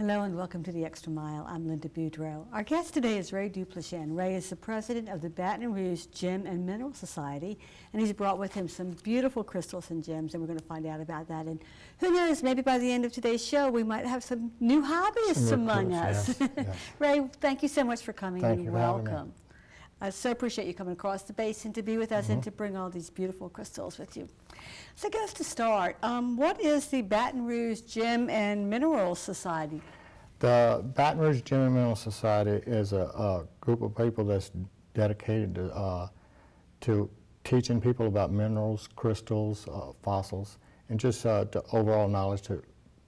Hello and welcome to The Extra Mile. I'm Linda BOUDREAUX. Our guest today is Ray Duplechain. Ray is the president of the Baton Rouge Gem and Mineral Society, and he's brought with him some beautiful crystals and gems, and we're going to find out about that. And who knows, maybe by the end of today's show, we might have some new hobbyists among us. Yes, yes. Ray, thank you so much for coming Thank and you for having me. welcome. I so appreciate you coming across the basin to be with us and to bring all these beautiful crystals with you. So I guess to start, what is the Baton Rouge Gem and Mineral Society? The Baton Rouge Gem and Mineral Society is a group of people that's dedicated to teaching people about minerals, crystals, fossils, and just the overall knowledge to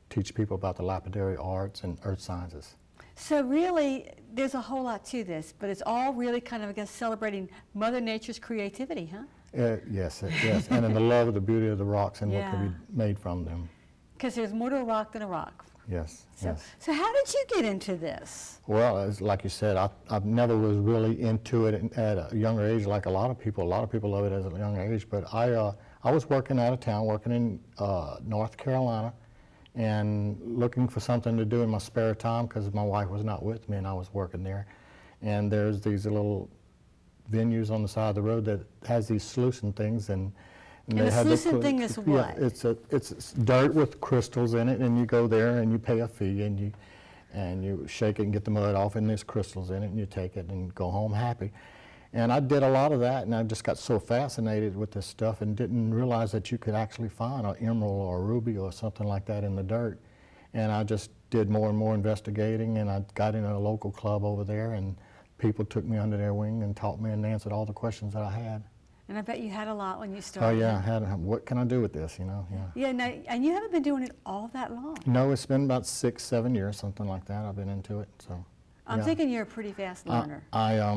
teach people about the lapidary arts and earth sciences. So really, there's a whole lot to this, but it's all really kind of, I guess, celebrating Mother Nature's creativity, huh? Yes, yes, and in the love of the beauty of the rocks and what can be made from them. Because there's more to a rock than a rock. Yes, yes. So how did you get into this? Well, as like you said, I never was really into it at a younger age like a lot of people. A lot of people love it at a younger age, but I was working out of town, working in North Carolina, and looking for something to do in my spare time because my wife was not with me and I was working there. And there's these little venues on the side of the road that has these solution things, and the solution thing is what? Yeah, it's dirt with crystals in it, and you go there and you pay a fee and you shake it and get the mud off, and there's crystals in it, and you take it and go home happy. And I did a lot of that, and I just got so fascinated with this stuff and didn't realize that you could actually find an emerald or a ruby or something like that in the dirt. And I just did more and more investigating, and I got in a local club over there, and people took me under their wing and taught me and answered all the questions that I had. And I bet you had a lot when you started. Oh yeah, I had. What can I do with this? You know. Yeah. Yeah. Now, and you haven't been doing it all that long. No, it's been about 6, 7 years, something like that. I've been into it. So. I'm thinking you're a pretty fast learner. I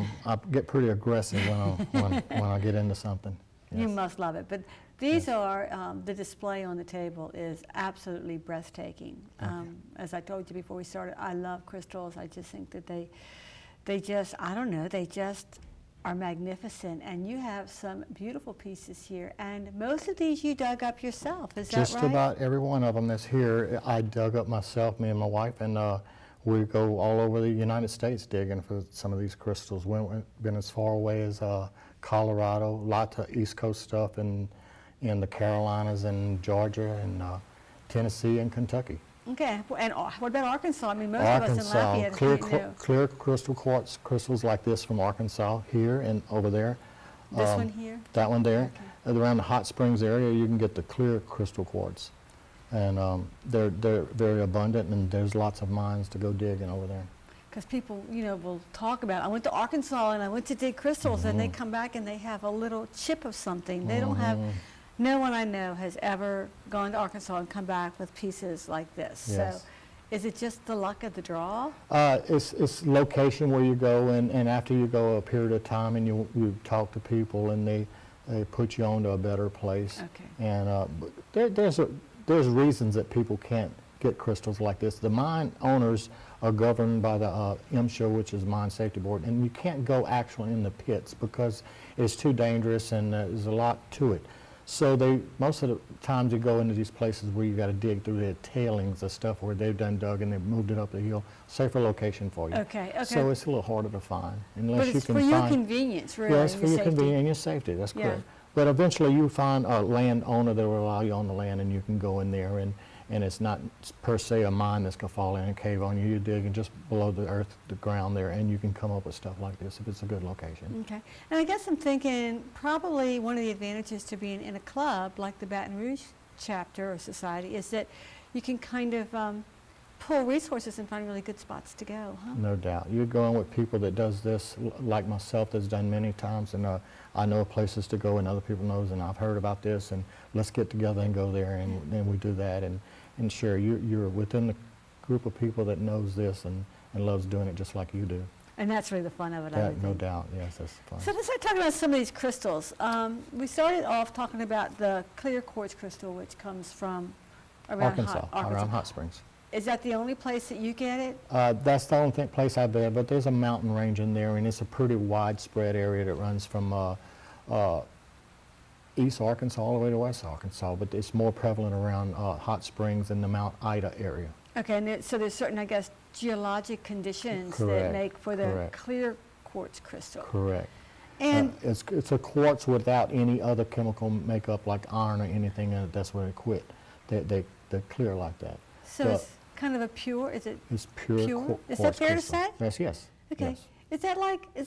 get pretty aggressive when I get into something. Yes. You must love it. But these are the display on the table is absolutely breathtaking. As I told you before we started, I love crystals. I just think that they just, I don't know, they just are magnificent, and you have some beautiful pieces here, and most of these you dug up yourself, is that right? Just about every one of them that's here I dug up myself, me and my wife, and we go all over the United States digging for some of these crystals. We've been as far away as Colorado, lots of East Coast stuff in the Carolinas and Georgia and Tennessee and Kentucky. Okay, and what about Arkansas? I mean, most of us in Lafayette, clear crystal quartz crystals like this from Arkansas, here and over there. This one here? That one there. Okay. Around the Hot Springs area, you can get the clear crystal quartz. And they're very abundant, and there's lots of mines to go digging over there. Because people, you know, will talk about, I went to Arkansas and I went to dig crystals, and they come back and they have a little chip of something. They don't have. No one I know has ever gone to Arkansas and come back with pieces like this. Yes. So is it just the luck of the draw? It's location where you go, and after you go a period of time and you talk to people, and they put you on to a better place. Okay. And there's reasons that people can't get crystals like this. The mine owners are governed by the MSHA, which is Mine Safety Board, and you can't go actually in the pits because it's too dangerous and there's a lot to it. So most of the times you go into these places where you got to dig through the tailings of stuff where they've done dug and they've moved it up the hill. Safer location for you. Okay, okay. So it's a little harder to find. Unless but it's you can for your convenience, really. Yeah, it's for your convenience and your safety, that's correct. But eventually you find a landowner that will allow you on the land, and you can go in there, and it's not per se a mine that's going to fall in and cave on you. You're digging just below the earth, the ground there, and you can come up with stuff like this if it's a good location. Okay. And I guess I'm thinking probably one of the advantages to being in a club like the Baton Rouge chapter or society is that you can kind of pull resources and find really good spots to go, huh? No doubt. You're going with people that does this, like myself, that's done many times, and I know places to go and other people knows, and I've heard about this, and let's get together and go there, and then we do that. And sure, you're within the group of people that knows this and loves doing it just like you do. And that's really the fun of it, No doubt, yes, that's fun. So let's start talking about some of these crystals. We started off talking about the clear quartz crystal, which comes from around Arkansas. Around Hot Springs. Is that the only place that you get it? That's the only place I've been, but there's a mountain range in there, and it's a pretty widespread area that runs from East Arkansas all the way to West Arkansas, but it's more prevalent around Hot Springs and the Mount Ida area. Okay, and so there's certain, I guess, geologic conditions that Correct, make for the correct. clear quartz crystal. Correct. And It's a quartz without any other chemical makeup like iron or anything in it. That's where they quit. They're clear like that. so it's kind of a pure, is it It's pure, pure? Is that quartz fair to crystal. say? Yes, yes. Okay. Yes. Is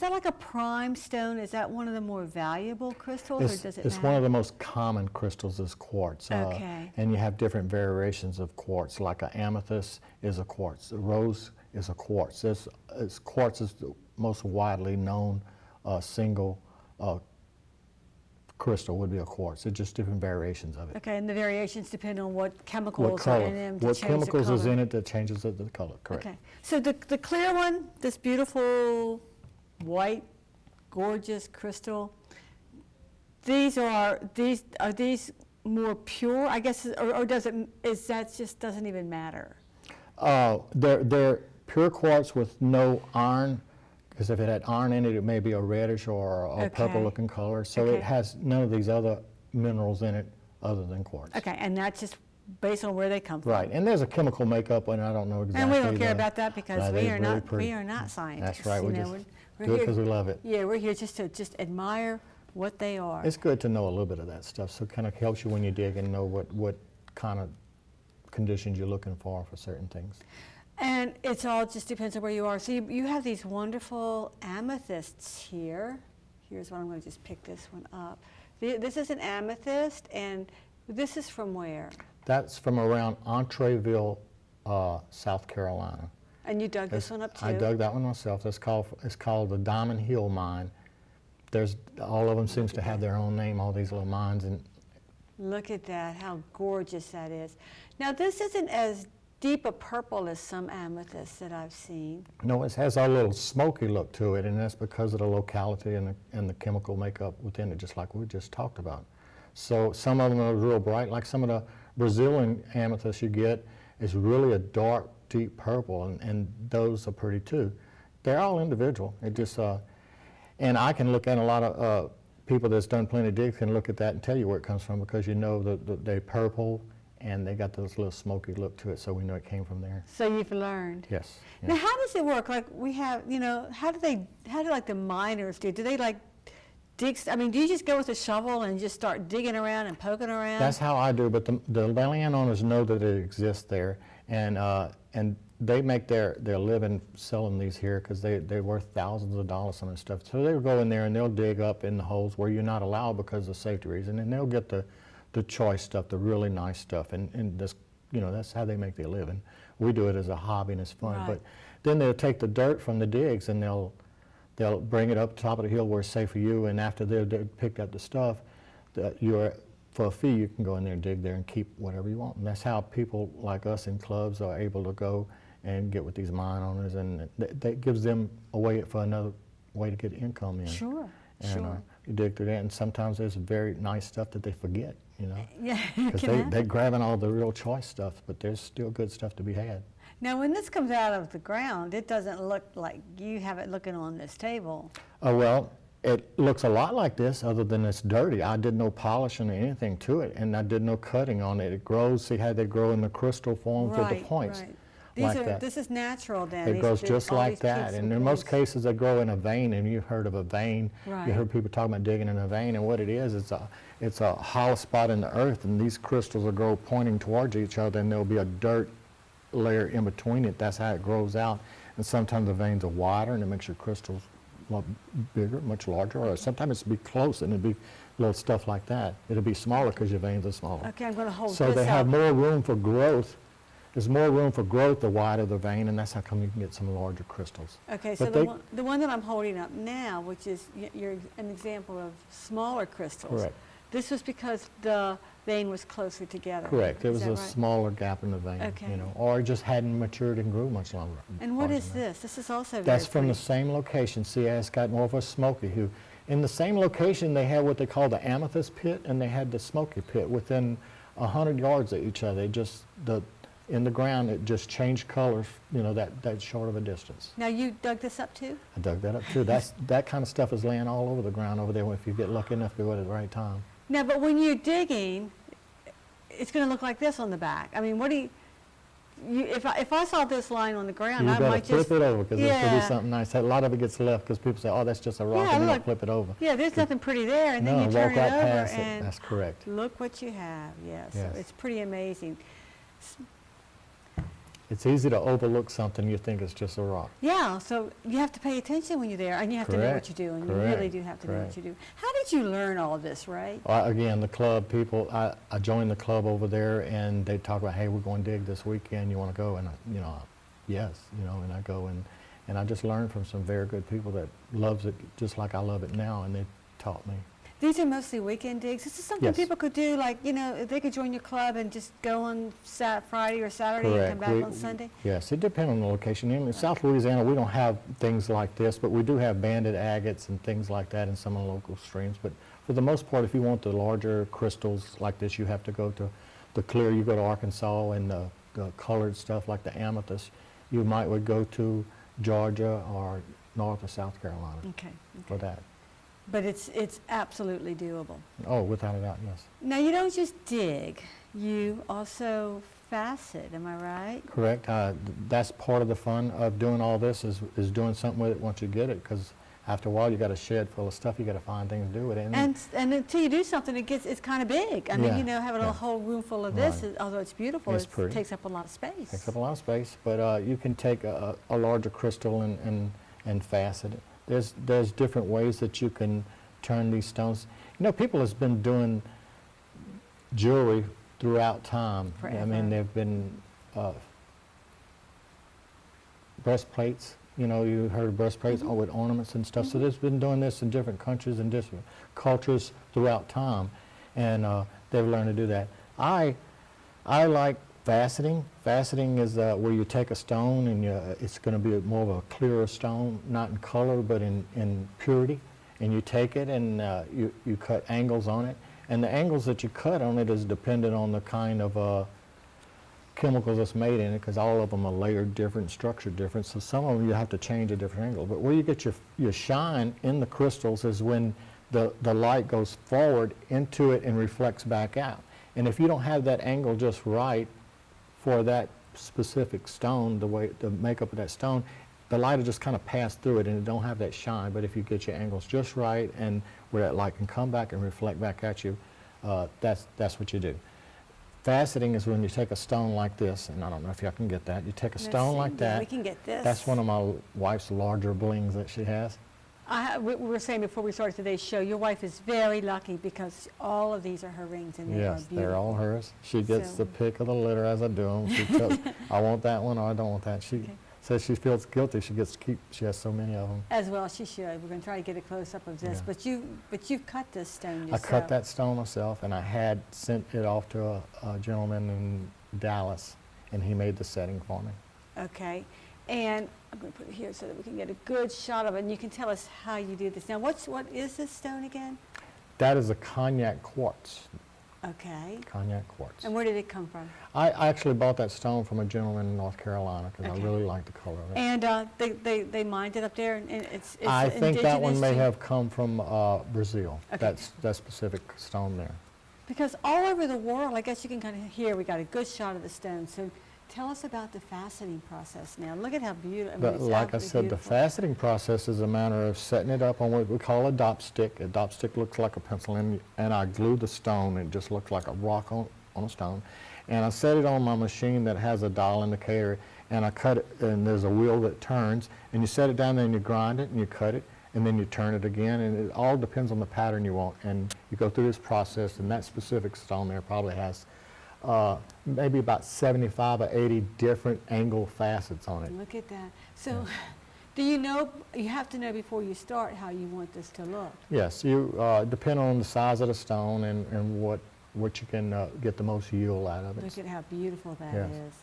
that like a prime stone? Is that one of the more valuable crystals, or does it It's matter? one of the most common crystals is quartz. Okay. And you have different variations of quartz, like an amethyst is a quartz, a rose is a quartz. Quartz is the most widely known single crystal would be a quartz. It's just different variations of it. Okay, and the variations depend on what What chemicals are color? in them to What change the chemicals is color. in it that changes the color, correct. Okay, so the clear one, this beautiful white, gorgeous crystal, are these more pure, I guess, or just doesn't even matter? They're pure quartz with no iron, because if it had iron in it, it may be a reddish or a purple-looking color. So Okay. it has none of these other minerals in it other than quartz. Okay, and that's just based on where they come from. Right, and there's a chemical makeup, and I don't know exactly. And we don't care about that because Right, we they're are really not pretty. we are not scientists. That's right. We you know, just we're do it here- because we love it. Yeah, we're here just to admire what they are. It's good to know a little bit of that stuff, so it kind of helps you when you dig and know what kind of conditions you're looking for certain things. And it's all just depends on where you are. So you have these wonderful amethysts here. Here's one. I'm going to just pick this one up. This is an amethyst, and this is from where? That's from around Entreville, South Carolina. And you dug this one up too? I dug that one myself. It's called the Diamond Hill Mine. All of them seems to have their own name, all these little mines. And look at that, how gorgeous that is. Now this isn't as deep a purple as some amethysts that I've seen. no, it has a little smoky look to it, and that's because of the locality and the chemical makeup within it, just like we just talked about. So some of them are real bright, like some of the Brazilian amethysts you get is really a dark, deep purple, and those are pretty too. They're all individual. It just, and I can look at a lot of people that's done plenty of digs can look at that and tell you where it comes from, because you know that they're purple and they got this little smoky look to it, so we know it came from there. So you've learned. Yes. Now yes. how does it work? Like we have, you know, how do like the miners do? Do they like dig, I mean, do you just go with a shovel and just start digging around and poking around? That's how I do, but the landowners know that it exists there, and they make their living selling these here, because they're worth thousands of dollars on this stuff. So they'll go in there and they'll dig up in the holes where you're not allowed because of safety reasons, and they'll get the choice stuff, the really nice stuff, and this, you know, that's how they make their living. We do it as a hobby and it's fun, Right. but then they'll take the dirt from the digs and they'll bring it up top of the hill where it's safe for you, and after they've picked up the stuff, for a fee you can go in there and dig there and keep whatever you want. And that's how people like us in clubs are able to go and get with these mine owners, and that gives them a way for another way to get income in. Sure, And sure. you dig through that, and sometimes there's very nice stuff that they forget, you know. Yeah, Because can they're grabbing all the real choice stuff, but there's still good stuff to be had. Now when this comes out of the ground, it doesn't look like you have it looking on this table. Oh, well, it looks a lot like this, other than it's dirty. I did no polishing or anything to it, and I did no cutting on it. It grows, see how they grow in the crystal form with the points. Right. Like that. This is natural then. It grows just all like these that, peaks and in most points. cases they grow in a vein, and you've heard of a vein. Right. You heard people talking about digging in a vein, and what it is, it's a hollow spot in the earth, and these crystals will grow pointing towards each other, and there'll be a dirt layer in between it. That's how it grows out, and sometimes the veins are wider, and it makes your crystals a lot bigger, much larger, or sometimes it'll be close, and it'll be little stuff like that. It'll be smaller because your veins are smaller. Okay, I'm going to hold So this they have up. more room for growth. There's more room for growth the wider the vein, and that's how come you can get some larger crystals. Okay, so But the one that I'm holding up now, which is you're an example of smaller crystals. Correct. This was because the vein was closer together. Correct. There Is was that a right? smaller gap in the vein, Okay. you know, or it just hadn't matured and grew much longer. And what farther is than that. this? This is also That's very from the pretty. same location. See, it's got more of a smoky hue. In the same location, they had what they call the amethyst pit, and they had the smoky pit within 100 yards of each other. It just, in the ground, it just changed colors, you know, that short of a distance. Now you dug this up too? I dug that up too. That kind of stuff is laying all over the ground over there if you get lucky enough to go at the right time. Now, but when you're digging, it's going to look like this on the back. I mean, if I saw this lying on the ground, You I better might flip just it over because it could be yeah. something nice. A lot of it gets left because people say, "Oh, that's just a rock," Yeah, and you look. don't flip it over. Yeah, there's nothing pretty there, and then you No, turn walk right it over, past it. and That's correct. look what you have. Yes, Yes. so it's pretty amazing. It's easy to overlook something you think is just a rock. Yeah, so you have to pay attention when you're there, and you have to know what you're doing. You really do have to know what you do. How did you learn all this, Ray? Again, the club people, I joined the club over there, and they talk about, hey, we're going to dig this weekend. You want to go? And, yes, and I go, and I just learned from some very good people that loves it just like I love it now, and they taught me. These are mostly weekend digs. This is something Yes. people could do, like, if they could join your club and just go on Friday or Saturday and come back on Sunday? Yes, it depends on the location. In South Louisiana, we don't have things like this, but we do have banded agates and things like that in some of the local streams. But for the most part, if you want the larger crystals like this, you have to go to the clear. You go to Arkansas, and the colored stuff like the amethyst, you would go to Georgia or North or South Carolina for that. But it's absolutely doable. Oh, without a doubt, yes. Now, you don't just dig. You also facet, am I right? Correct. That's part of the fun of doing all this is doing something with it once you get it, because after a while you got a shed full of stuff. You got to find things to do with it. And until you do something, it's kind of big. I mean, having a whole room full of this, although it's beautiful, it takes up a lot of space. Takes up a lot of space, but you can take a larger crystal and facet it. There's different ways that you can turn these stones. People has been doing jewelry throughout time. Forever. I mean, there've been breastplates. You heard of breastplates with ornaments and stuff. So there's been doing this in different countries and different cultures throughout time, and they've learned to do that. I like faceting. Faceting is where you take a stone and it's going to be more of a clearer stone, not in color but in purity. And you take it and you cut angles on it. And the angles that you cut on it is dependent on the kind of chemicals that's made in it, because all of them are layered different, structured different. So some of them you have to change a different angle. But where you get your shine in the crystals is when the light goes forward into it and reflects back out. And if you don't have that angle just right for that specific stone, the makeup of that stone, the light will just kind of pass through it and it don't have that shine. But if you get your angles just right and where that light can come back and reflect back at you, that's what you do. Faceting is when you take a stone like this, and I don't know if y'all can get that. You take a stone like that. We can get this. That's one of my wife's larger blings that she has. We were saying before we started today's show, your wife is very lucky because all of these are her rings, and they are beautiful. Yes, they're all hers. She gets the pick of the litter as I do them. She tells, I want that one or I don't want that. She says she feels guilty. She gets to keep. She has so many of them. As well, she should. We're going to try to get a close up of this. Yeah. But you cut this stone yourself. I cut that stone myself, and I had sent it off to a gentleman in Dallas, and he made the setting for me. Okay. And I'm going to put it here so that we can get a good shot of it, and you can tell us how you do this. Now, what is this stone again? That is a cognac quartz. Okay. Cognac quartz. And where did it come from? I actually bought that stone from a gentleman in North Carolina because I really like the color of it. And they mined it up there, and it's I think that one may have come from Brazil. Okay. That specific stone there. Because all over the world, I guess you can kind of hear, we got a good shot of the stone. So tell us about the faceting process now. Look at how beautiful. I mean, like I said, the faceting process is a matter of setting it up on what we call a dop stick. A dop stick looks like a pencil, and I glue the stone. It just looks like a rock on a stone. And I set it on my machine that has a dial indicator, and I cut it, and there's a wheel that turns, and you set it down there and you grind it and you cut it, and then you turn it again, and it all depends on the pattern you want. And you go through this process, and that specific stone there probably has maybe about 75 or 80 different angle facets on it. Look at that. So do you know, you have to know before you start how you want this to look? Yes, you depend on the size of the stone and what you can get the most yield out of it. Look at how beautiful that is.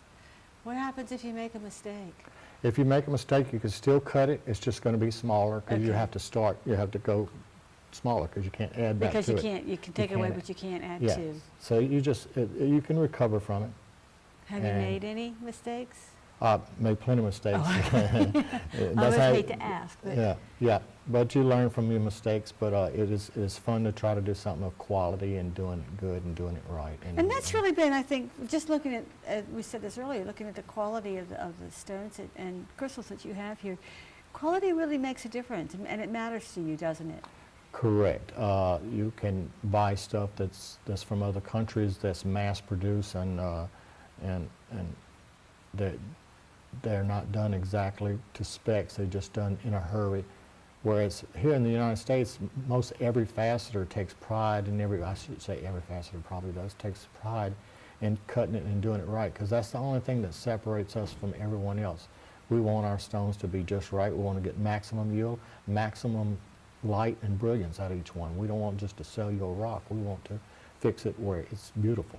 What happens if you make a mistake? If you make a mistake, you can still cut it. It's just going to be smaller because you have to go smaller because you can't add back to it. Because you can take away, but you can't add to. So you can recover from it. Have you made any mistakes? Made plenty of mistakes. I always hate to ask. But Yeah. but you learn from your mistakes. But it is fun to try to do something of quality and doing it good and doing it right. And that's really been, I think, just looking at, we said this earlier, looking at the quality of the stones and crystals that you have here. Quality really makes a difference, and it matters to you, doesn't it? Correct. You can buy stuff that's from other countries that's mass produced, and they're not done exactly to specs. They're just done in a hurry. Whereas here in the United States, most every faceter takes pride in I should say every faceter probably does, takes pride in cutting it and doing it right, because that's the only thing that separates us from everyone else. We want our stones to be just right. We want to get maximum yield, maximum light and brilliance out of each one. We don't want just to sell you a rock. We want to fix it where it's beautiful.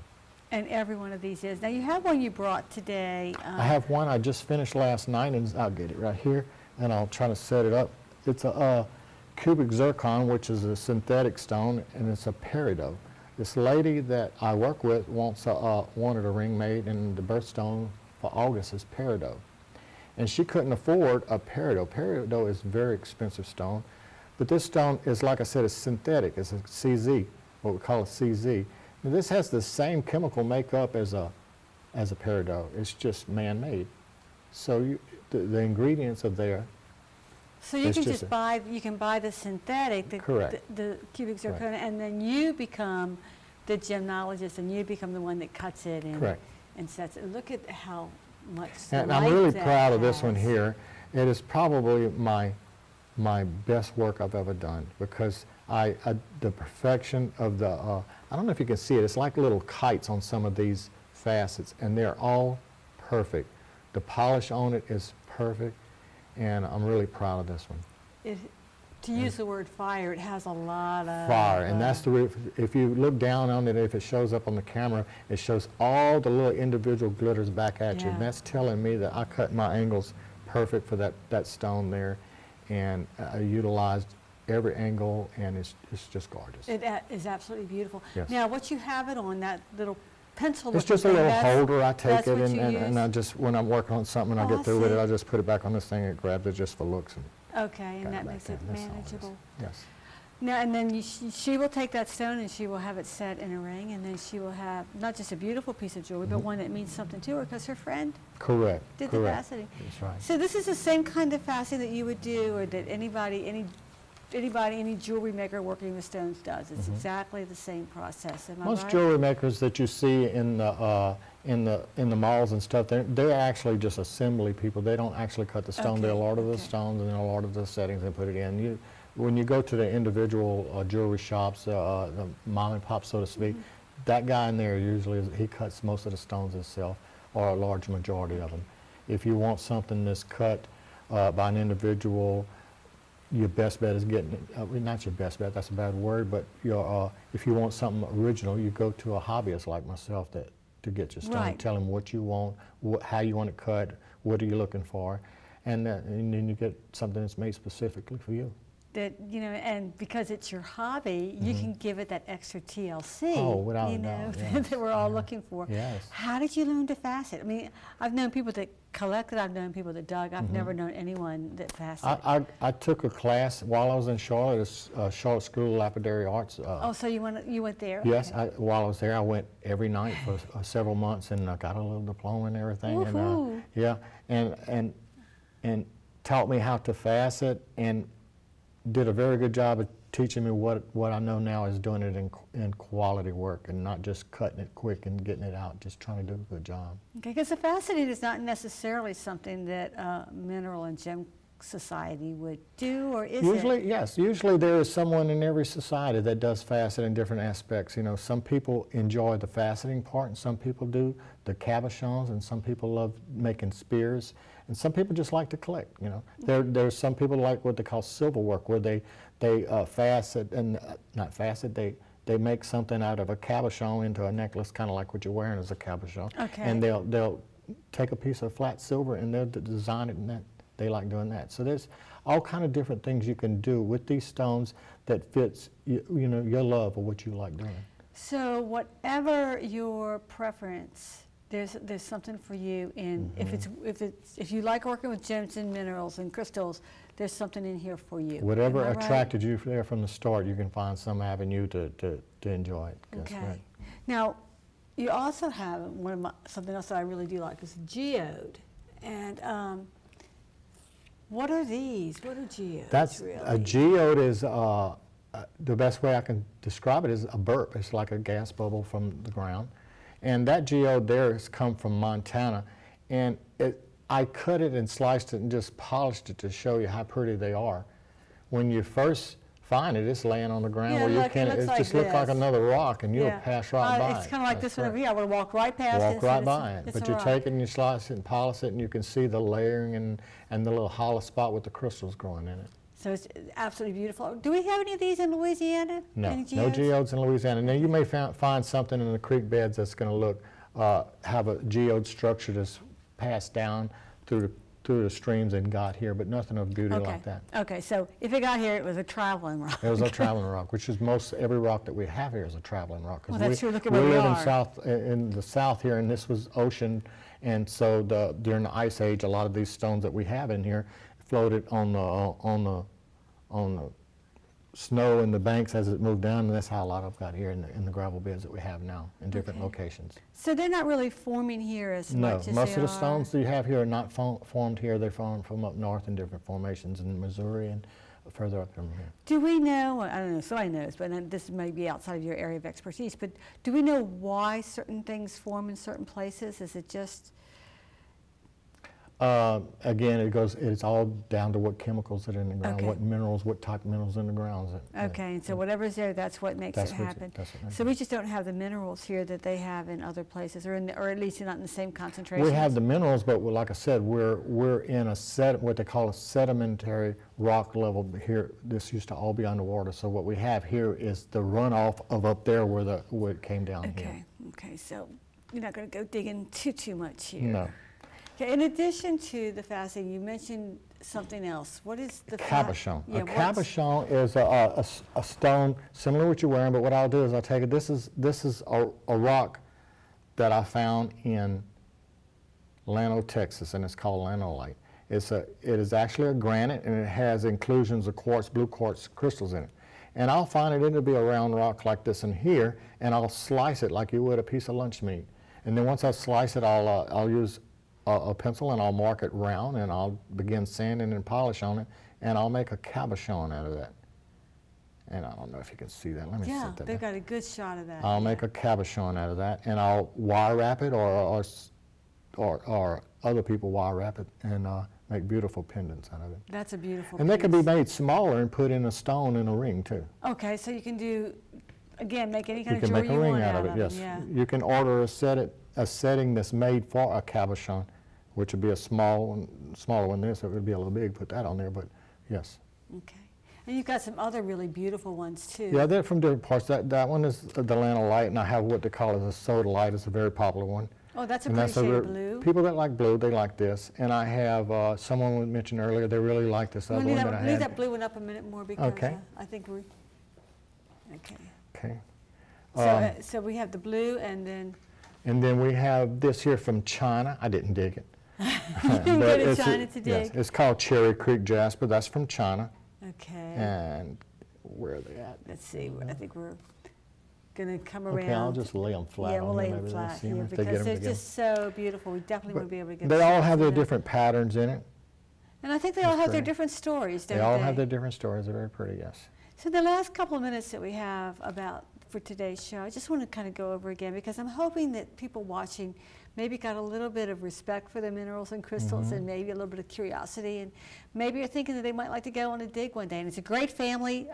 And every one of these is. Now you have one you brought today. I have one I just finished last night, and I'll get it right here, and I'll try to set it up. It's a cubic zircon, which is a synthetic stone, and it's a peridot. This lady that I work with wanted a ring made, and the birthstone for August is peridot. And she couldn't afford a peridot. Peridot is a very expensive stone. But this stone is, like I said, it's synthetic. It's a CZ, what we call a CZ. Now, this has the same chemical makeup as a peridot. It's just man-made. So the ingredients are there. So you can just buy, you can buy the synthetic, the cubic zirconia, and then you become the gemologist, and you become the one that cuts it and sets it. Look at how much. And I'm really proud of this one here. It is probably my best work I've ever done, because the perfection of the, I don't know if you can see it, it's like little kites on some of these facets, and they're all perfect. The polish on it is perfect, and I'm really proud of this one. To use the word fire, it has a lot of fire, and that's if you look down on it, if it shows up on the camera, it shows all the little individual glitters back at you, and that's telling me that I cut my angles perfect for that stone there, and I utilized every angle, and it's just gorgeous. It is absolutely beautiful. Yes. Now, what you have it on, that little pencil. It's just a little holder. I take it, and I just, when I'm working on something, I get through with it, I just put it back on this thing and grab it just for looks. Okay, and that makes it manageable. Yes. Now, and then she will take that stone and she will have it set in a ring, and then she will have not just a beautiful piece of jewelry, but one that means something to her, because her friend did the faceting. That's right. So this is the same kind of faceting that you would do, or that any jewelry maker working with stones does. It's exactly the same process. Am I right? Most jewelry makers that you see in the malls and stuff, they're actually just assembly people. They don't actually cut the stone. They'll order the stones and they'll order the settings and put it in. When you go to the individual jewelry shops, the mom and pop, so to speak, that guy in there usually he cuts most of the stones himself, or a large majority of them. If you want something that's cut by an individual, your best bet is getting it, not your best bet, that's a bad word, but if you want something original, you go to a hobbyist like myself to get your stone. Tell him what you want, how you want it cut, what are you looking for, and then you get something that's made specifically for you. That, and because it's your hobby, you can give it that extra TLC, without a doubt, yes. that we're all looking for. Yes. How did you learn to facet? I mean, I've known people that collected, I've known people that dug, I've never known anyone that faceted. I took a class while I was in Charlotte, Charlotte School of Lapidary Arts. So you went there? Yes, while I was there, I went every night for several months, and I got a little diploma and everything. And and taught me how to facet, and did a very good job of teaching me what I know now is doing it in quality work, and not just cutting it quick and getting it out, just trying to do a good job. Okay, because the faceting is not necessarily something that Mineral and Gem Society would do, or is it? Yes. Usually there is someone in every society that does facet in different aspects. Some people enjoy the faceting part, and some people do the cabochons, and some people love making spears, and some people just like to collect. There's some people like what they call silver work, where they facet, and not facet, they make something out of a cabochon into a necklace, kind of like what you're wearing as a cabochon. Okay. And they'll take a piece of flat silver and they'll design it, and they like doing that. So there's all kind of different things you can do with these stones that fits your love or what you like doing. So whatever your preference, there's something for you in. If you like working with gems and minerals and crystals, there's something in here for you. Whatever Am I attracted you there from the start, you can find some avenue to enjoy it. That's Okay. right. Now, you also have something else that I really do like is geode. And what are these? What are geodes? That's really? a geode is the best way I can describe it is a burp. It's like a gas bubble from the ground, and that geode there has come from Montana, and I cut it and sliced it and just polished it to show you how pretty they are. When you first find it, it's laying on the ground where you can't. It just looks like another rock, and you'll pass right by it. It's kind of like this one over here. I would walk right past it. Walk right by it. But you take it and you slice it and polish it, and you can see the layering and the little hollow spot with the crystals growing in it. So it's absolutely beautiful. Do we have any of these in Louisiana? No, no geodes in Louisiana. Now you may find something in the creek beds that's going to look have a geode structure that's passed down through the streams and got here, but nothing of beauty like that. Okay, so if it got here, it was a traveling rock. It was a traveling rock, which is every rock that we have here is a traveling rock. Well, that's true. Look at we where we live are. in the south here, and this was ocean, and so during the Ice Age, a lot of these stones that we have in here floated on the snow in the banks as it moved down, and that's how a lot of got here in the gravel beds that we have now in different locations. So they're not really forming here as much as they are? No, most of the stones that you have here are not formed here. They're formed from up north in different formations in Missouri and further up from here. Do we know, I don't know, somebody knows, but this may be outside of your area of expertise, but do we know why certain things form in certain places? Is it just... Again, it's all down to what chemicals are in the ground, what minerals, what type of minerals in the ground. Okay, and so whatever's there, that's what makes it happen. So we just don't have the minerals here that they have in other places, or at least not in the same concentration. We have the minerals, but like I said, we're in what they call a sedimentary rock level here. This used to all be underwater. So what we have here is the runoff of up there where it came down here. Okay, so you're not going to go digging too much here. No. Okay, in addition to the fasting, you mentioned something else. What is the cabochon? Yeah, a cabochon is a stone similar to what you're wearing, but what I'll do is I'll take it. This is a rock that I found in Llano, Texas, and it's called lanolite. It is actually a granite, and it has inclusions of quartz, blue quartz crystals in it. And I'll find it'll be a round rock like this in here, and I'll slice it like you would a piece of lunch meat. And then once I slice it, I'll use a pencil and I'll mark it round, and I'll begin sanding and polish on it, and I'll make a cabochon out of that. And I don't know if you can see that. Let me set that they've down. got a good shot of that. I'll make a cabochon out of that, and I'll wire wrap it, or other people wire wrap it, and make beautiful pendants out of it. That's a beautiful And piece. they can be made smaller and put in a stone in a ring too. Okay, so you can do, again, make any kind of jewelry you want You can make a ring out of it, yes. Yeah. You can order a setting that's made for a cabochon, which would be a smaller one there, so it would be a little big, put that on there, but yes. Okay. And you've got some other really beautiful ones too. Yeah, they're from different parts. That one is the lanolite, and I have what they call a sodalite. It's a very popular one. Oh, that's a pretty shade of blue. People that like blue, they like this. And I have someone mentioned earlier, they really like this other one that I had. Leave that blue one up a minute more because I think we're, okay. Okay. So we have the blue, and then... And then we have this here from China. I didn't dig it. You didn't go to China to dig? Yes, it's called Cherry Creek Jasper. That's from China. Okay. And where are they at? Let's see. I think we're going to come around. Okay, I'll just lay them flat. Yeah, we'll lay them flat here because they're just so beautiful. We definitely want to be able to get. They all have their different patterns in it. And I think they all have their different stories, don't they? They all have their different stories. They're very pretty, yes. So the last couple of minutes that we have for today's show, I just want to kind of go over again because I'm hoping that people watching maybe got a little bit of respect for the minerals and crystals and maybe a little bit of curiosity, and maybe you're thinking that they might like to go on a dig one day. And it's a great family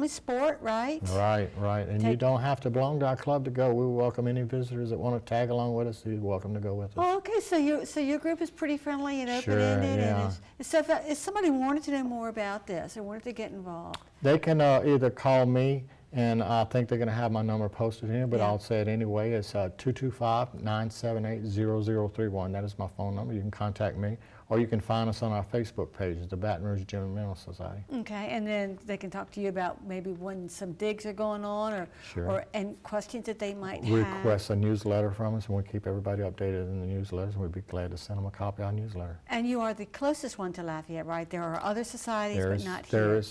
sport, right? Right. And you don't have to belong to our club to go. We welcome any visitors that want to tag along with us. You're welcome to go with us. Oh, okay. So your group is pretty friendly and open-ended. Sure, yeah. And so if somebody wanted to know more about this or wanted to get involved, they can either call me, and I think they're going to have my number posted here, but I'll say it anyway. It's 225-978-0031. That is my phone number. You can contact me, or you can find us on our Facebook page, the Baton Rouge Gem and Mineral Society. Okay, and then they can talk to you about maybe when some digs are going on, or, Sure. and questions that they might Request a newsletter from us, and we keep everybody updated in the newsletters, and we'd be glad to send them a copy of our newsletter. And you are the closest one to Lafayette, right? There are other societies, but not here.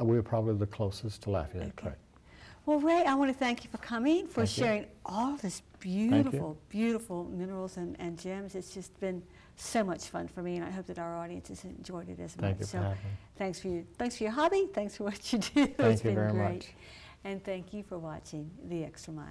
We're probably the closest to Lafayette, Okay. correct. Well, Ray, I want to thank you for coming, for Thank you. sharing all this beautiful minerals and gems. It's just been so much fun for me, and I hope that our audience has enjoyed it as much. Thank you for having me. Thanks for your hobby. Thanks for what you do. Thank you very much. And thank you for watching The Extra Mile.